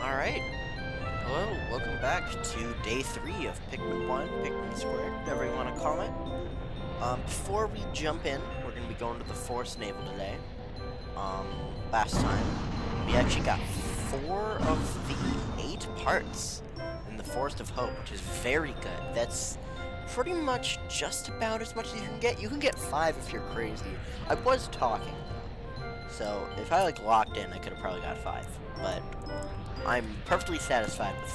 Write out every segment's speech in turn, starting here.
Alright, hello, welcome back to day 3 of Pikmin 1, Pikmin Squared, whatever you want to call it. Before we jump in, we're going to be going to the Forest Navel today. Last time, we actually got 4 of the 8 parts in the Forest of Hope, which is very good. That's pretty much just about as much as you can get. You can get 5 if you're crazy. I was talking, so if I locked in, I could have probably got 5, but I'm perfectly satisfied with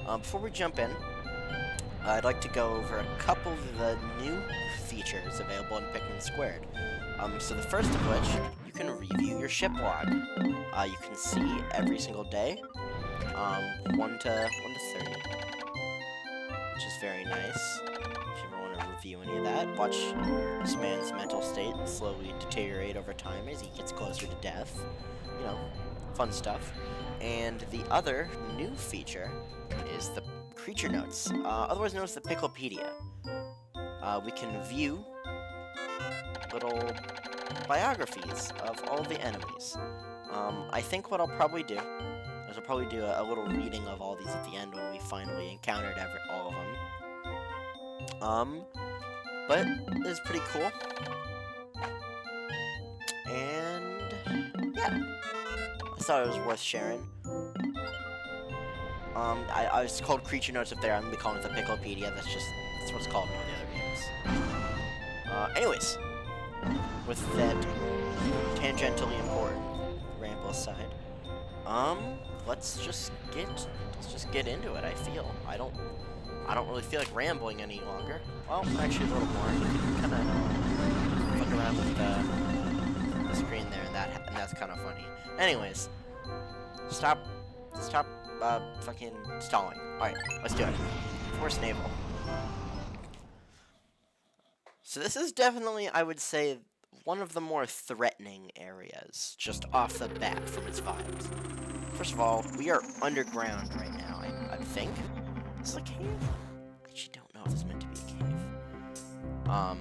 4. Before we jump in, I'd like to go over a couple of the new features available in Pikmin Squared. So the first of which, you can review your ship log. You can see every single day, 1 to 30, which is very nice. If you ever want to review any of that, watch this man's mental state slowly deteriorate over time as he gets closer to death. You know, fun stuff. And the other new feature is the creature notes, otherwise known as the Picklepedia. We can view little biographies of all the enemies. I think what I'll probably do is I'll probably do a little reading of all these at the end when we finally encountered all of them. But it's pretty cool. And yeah, I thought it was worth sharing. I was called creature notes up there. I'm gonna be calling it the Picklepedia. That's what it's called in all the other games. Anyways, with that tangentially important ramble aside, let's just get into it. I don't really feel like rambling any longer. Well, actually a little more. Kind of fuck around with the screen there, and that's kind of funny. Anyways, stop fucking stalling. Alright, let's do it. Forest Navel. So this is definitely, I would say, one of the more threatening areas, just off the bat from its vibes. First of all, we are underground right now, I think. Is this a cave? I actually don't know if it's meant to be a cave.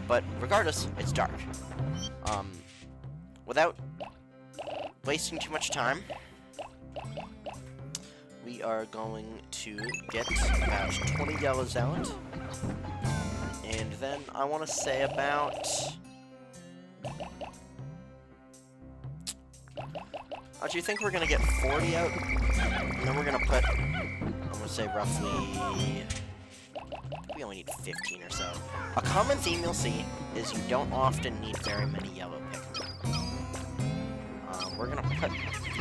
But regardless, it's dark. Without wasting too much time, we are going to get about 20 yellows out, and then I want to say about... do you think we're going to get 40 out? And then we're going to put, I'm going to say roughly... we only need 15 or so. A common theme you'll see is you don't often need very many yellow Pikmin. We're going to put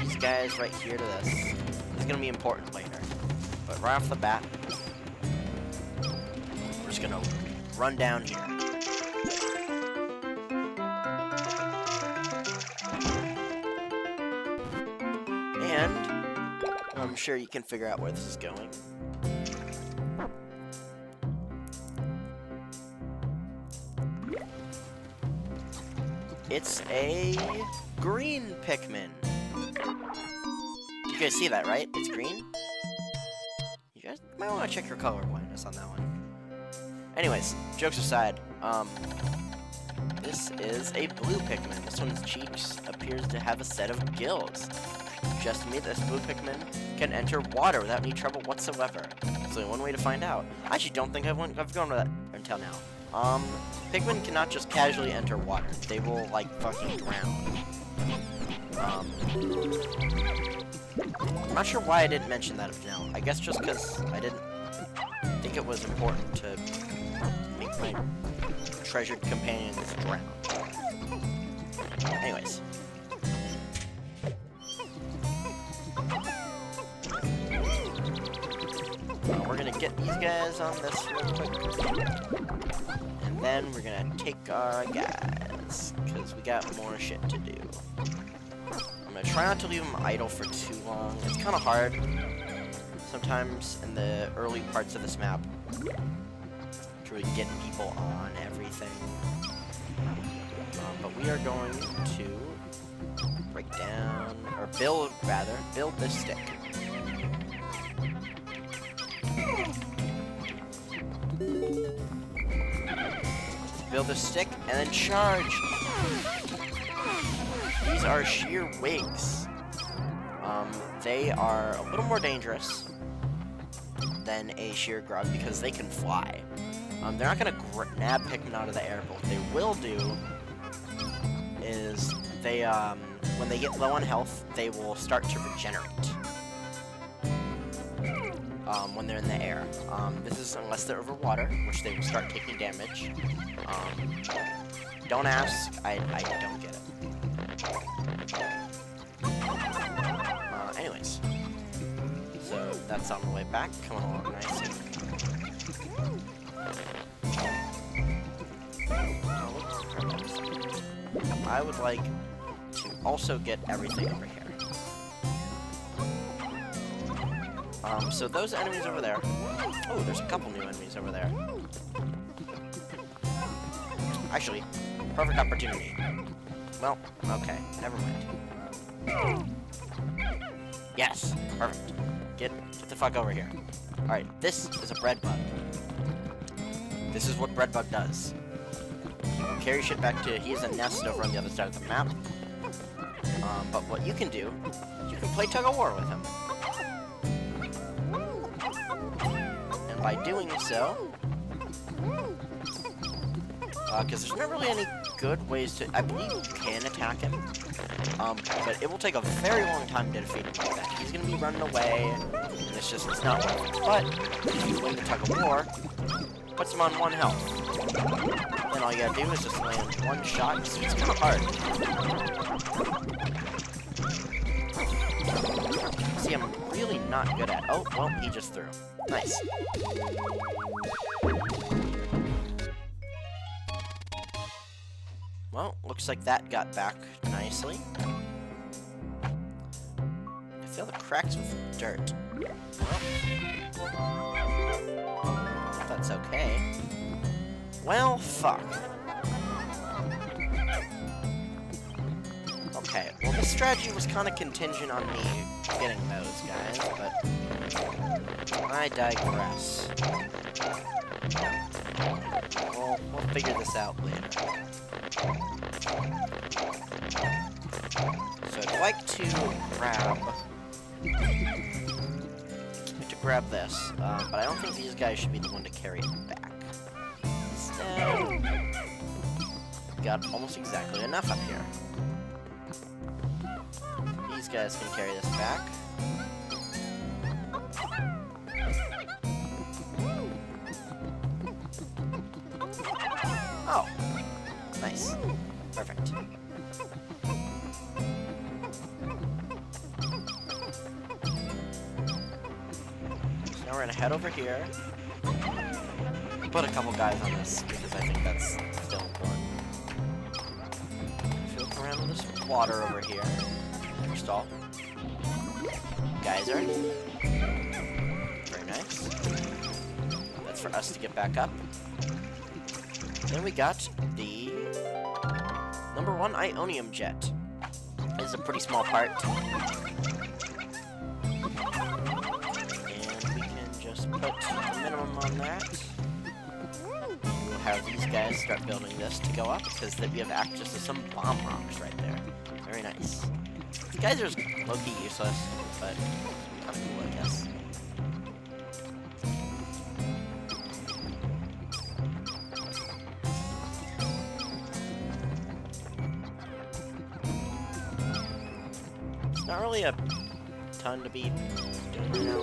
these guys right here to this. It's going to be important later. But right off the bat, we're just going to run down here. And I'm sure you can figure out where this is going. It's a green Pikmin. You guys see that, right? It's green. You guys might want to check your color blindness on that one. Anyways, jokes aside, this is a blue Pikmin. This one's cheeks appears to have a set of gills. Just me, this blue Pikmin can enter water without any trouble whatsoever. There's only one way to find out. I actually don't think I've gone to that until now. Pikmin cannot just casually enter water. They will, like, fucking drown. I'm not sure why I didn't mention that up to now. I guess just because I didn't think it was important to make my treasured companions drown. Anyways. We're gonna get these guys on this real quick. And then we're gonna take our guys, because we got more shit to do. I'm gonna try not to leave them idle for too long. It's kind of hard sometimes in the early parts of this map to really get people on everything. But we are going to break down, or build this stick. Build a stick and then charge. These are sheer wigs. They are a little more dangerous than a sheer grub because they can fly. They're not going to nab Pikmin out of the air, but what they will do is they, when they get low on health, they will start to regenerate. When they're in the air. This is unless they're over water, which they will start taking damage. Don't ask, I don't get it. Anyways. So, that's on the way back, coming along nicely. I would like to also get everything over here. So those enemies over there... Oh, there's a couple new enemies over there. Actually, perfect opportunity. Well, okay, never mind. Yes, perfect. Get the fuck over here. Alright, this is a bread bug. This is what bread bug does. Carry shit back to... He has a nest over on the other side of the map. But what you can do, you can play tug-of-war with him. And by doing so... because there's not really any good ways to... I believe you can attack him. But it will take a very long time to defeat him like that. He's going to be running away, and it's not worth it. But, if you win the tug-of-war, puts him on 1 health. Then all you gotta do is just land 1 shot. See, it's kind of hard. See, I'm really not good at... Oh, well, he just threw. Nice. Well, looks like that got back nicely. I feel the cracks with dirt. Well, that's okay. Well, fuck. Okay, well, this strategy was kind of contingent on me getting those guys, but I digress. We'll figure this out later. So I'd like to grab this, but I don't think these guys should be the one to carry it back. Instead, got almost exactly enough up here. These guys can carry this back. Oh, nice. Perfect. So now we're gonna head over here. Put a couple guys on this because I think that's still important. If you look around this water over here, first off, geyser. Very nice. That's for us to get back up. Then we got the number 1 Ionium jet. It's a pretty small part. And we can just put the minimum on that. We'll have these guys start building this to go up because then we have access to some bomb rocks right there. Very nice. These guys are low-key useless, but kind of cool, I guess. Not really a ton to be doing right now.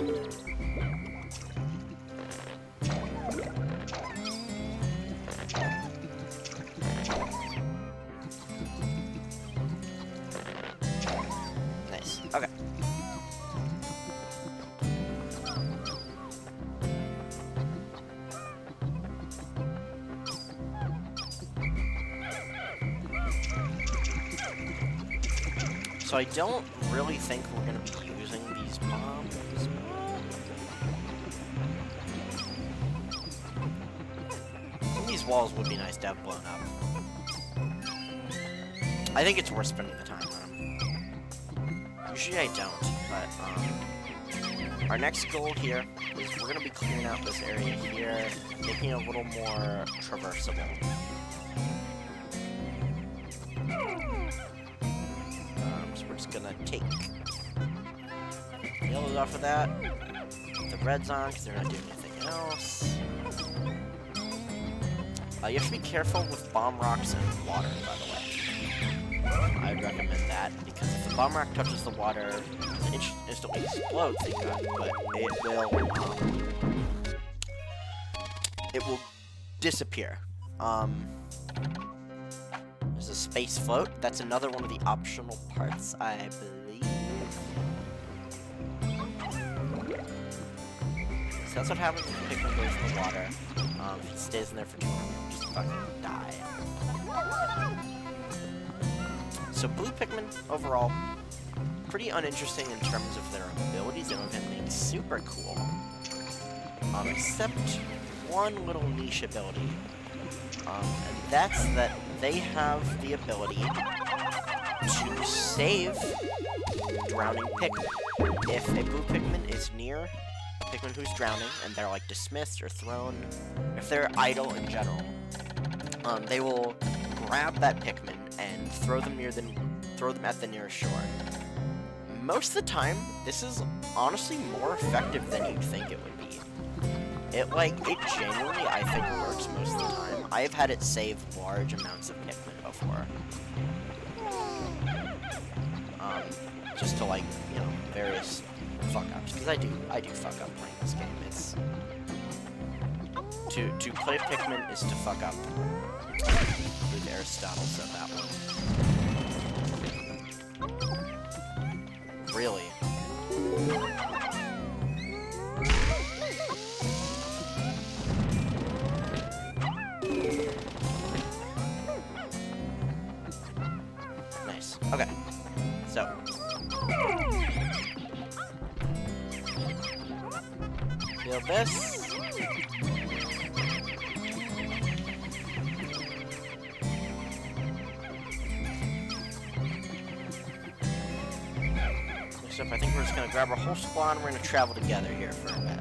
Nice. Okay. So I don't really think we're going to be using these bombs. Some of these walls would be nice to have blown up. I think it's worth spending the time on them. Usually I don't, but our next goal here is we're going to be clearing out this area here, making it a little more traversable. So we're just gonna take yellows off of that. The reds on, because they're not doing anything else. You have to be careful with bomb rocks and water, by the way. I'd recommend that, because if the bomb rock touches the water, it instantly explodes, thank God, but it will disappear. There's a space float. That's another one of the optional parts, I believe. So that's what happens when Pikmin goes in the water. If it stays in there for too long, it'll just fucking die. So blue Pikmin, overall, pretty uninteresting in terms of their abilities. They don't have anything super cool. Except one little niche ability. And that's that they have the ability to save drowning Pikmin. If a blue Pikmin is near a Pikmin who's drowning, and they're like dismissed or thrown, if they're idle in general, they will grab that Pikmin and throw them at the nearest shore. Most of the time, this is honestly more effective than you'd think it would be. It genuinely, I think, works most of the time. I've had it save large amounts of Pikmin before. Just to, various fuck-ups. Because I do fuck up playing this game. It's... To play Pikmin is to fuck up. I believe Aristotle said that one. Really? Nice. Okay. So. Feel this. Next up, I think we're just gonna grab our whole squad and we're gonna travel together here for a bit.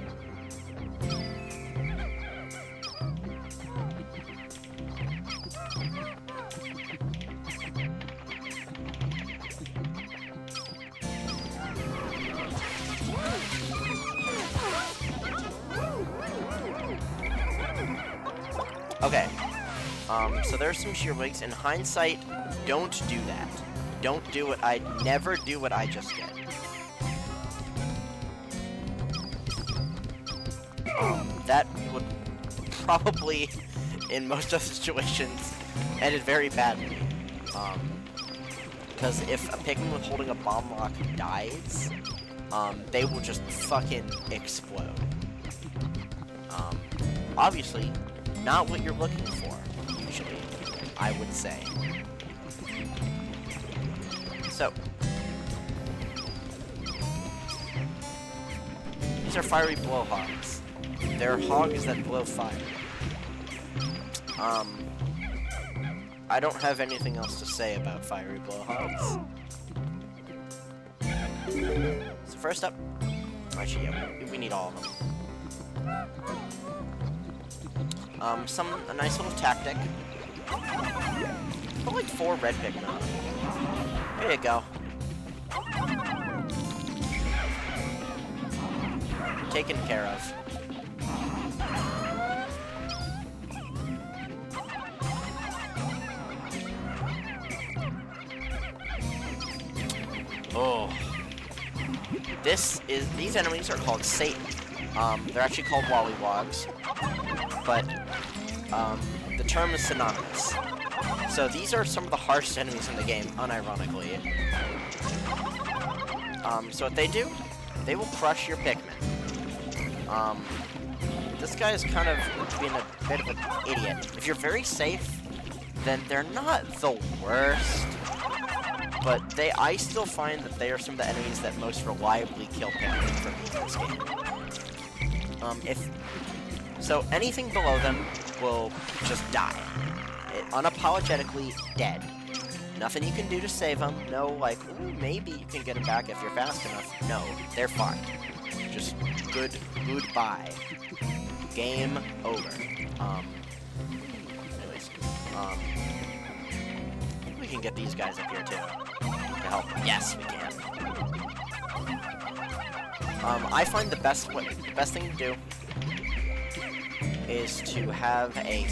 Okay, so there's some sheer wigs. In hindsight, don't do that. Don't do it. I'd never do what I just did. That would probably, in most of the situations, ended very badly. Because if a Pikmin with holding a bomb rock dies, they will just fucking explode. Obviously, not what you're looking for, usually, I would say. So, these are fiery blowhogs. They're hogs that blow fire. I don't have anything else to say about fiery blowhogs. So first up, actually, yeah, we need all of them. A nice little tactic. Put like 4 red Pikmin on them. There you go. Taken care of. Oh. These enemies are called Satan. They're actually called Wollywogs, but the term is synonymous. So these are some of the harshest enemies in the game, unironically. So what they do, they will crush your Pikmin. This guy is kind of being a bit of an idiot. If you're very safe, then they're not the worst. But I still find that they are some of the enemies that most reliably kill Pikmin for me in this game. So anything below them will just die. Unapologetically dead. Nothing you can do to save them. No, ooh, maybe you can get them back if you're fast enough. No, they're fine. Just goodbye. Game over. Anyways, we can get these guys up here too to help. Yes, we can. I find the best thing to do is to have a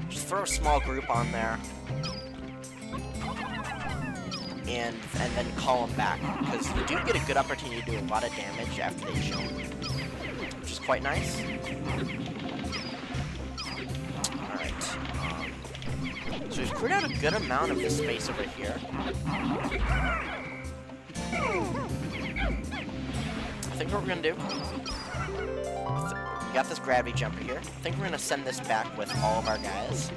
just throw a small group on there, and then call them back, because you do get a good opportunity to do a lot of damage after they jump, which is quite nice. Alright. So we've cleared out a good amount of the space over here. I think what we're gonna do, we got this gravity jumper here. I think we're gonna send this back with all of our guys.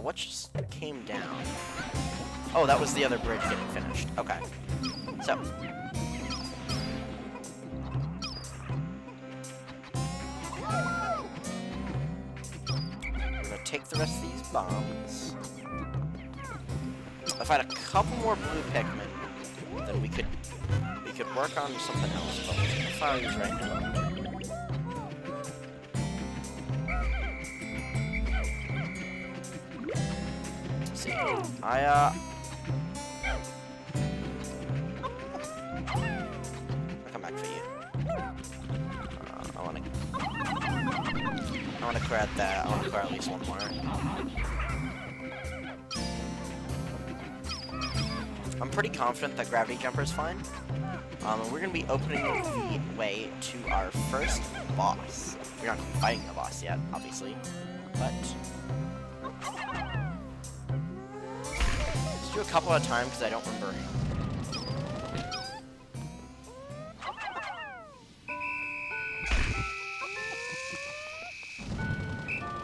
What just came down? Oh, that was the other bridge getting finished. Okay. So. We're gonna take the rest of these bombs. If I had a couple more blue Pikmin, then we could work on something else, but we're gonna fire these right now. Let's see. I'll come back for you. I wanna clear out that. I wanna clear at least one more. I'm pretty confident that gravity jumper is fine. And we're going to be opening the way to our first boss. We're not going to be fighting the boss yet, obviously, but let's do a couple at a time because I don't remember.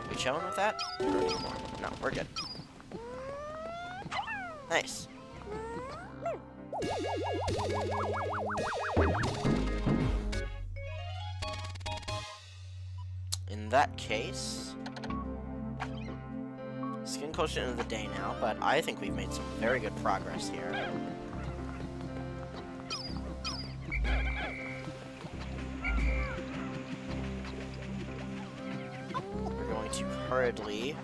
We chilling with that? No, we're good. Nice. In that case, it's getting close to the end of the day now, but I think we've made some very good progress here. We're going to hurriedly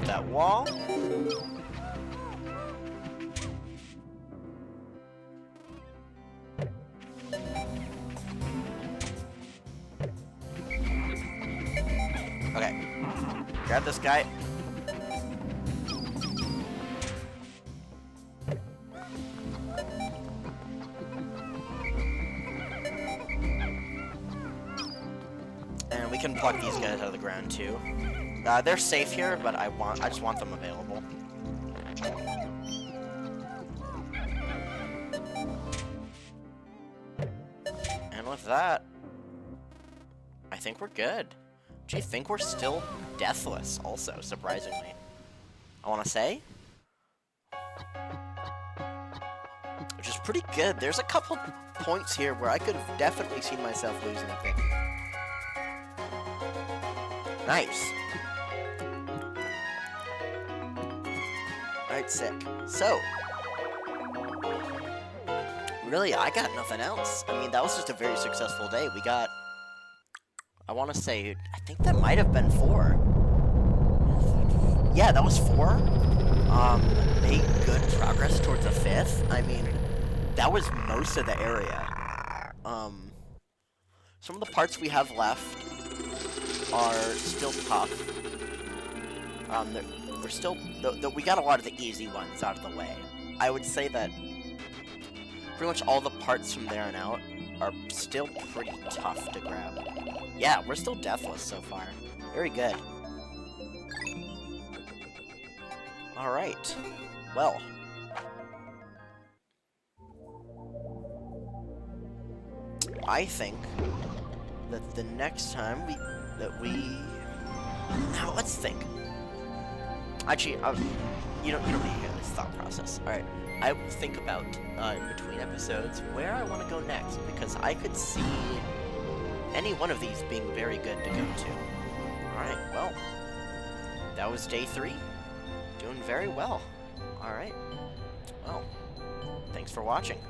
that wall. Okay. Grab this guy. And we can pluck these guys out of the ground too. They're safe here, but I just want them available. And with that, I think we're good. Do you think we're still deathless also, surprisingly? I want to say. Which is pretty good. There's a couple points here where I could have definitely seen myself losing a pick. Nice. Alright, sick. So, really, I got nothing else. I mean, that was just a very successful day. We got, I want to say, I think that might have been 4. Yeah, that was 4. Made good progress towards a 5th. I mean, that was most of the area. Some of the parts we have left are still tough. We're still, we got a lot of the easy ones out of the way. I would say that pretty much all the parts from there on out are still pretty tough to grab. Yeah, we're still deathless so far. Very good. Alright. Well. I think that the next time now let's think. Actually, you don't need to hear this thought process. Alright, I will think about, in between episodes, where I want to go next, because I could see any one of these being very good to go to. Alright, well, that was day 3. Doing very well. Alright, well, thanks for watching.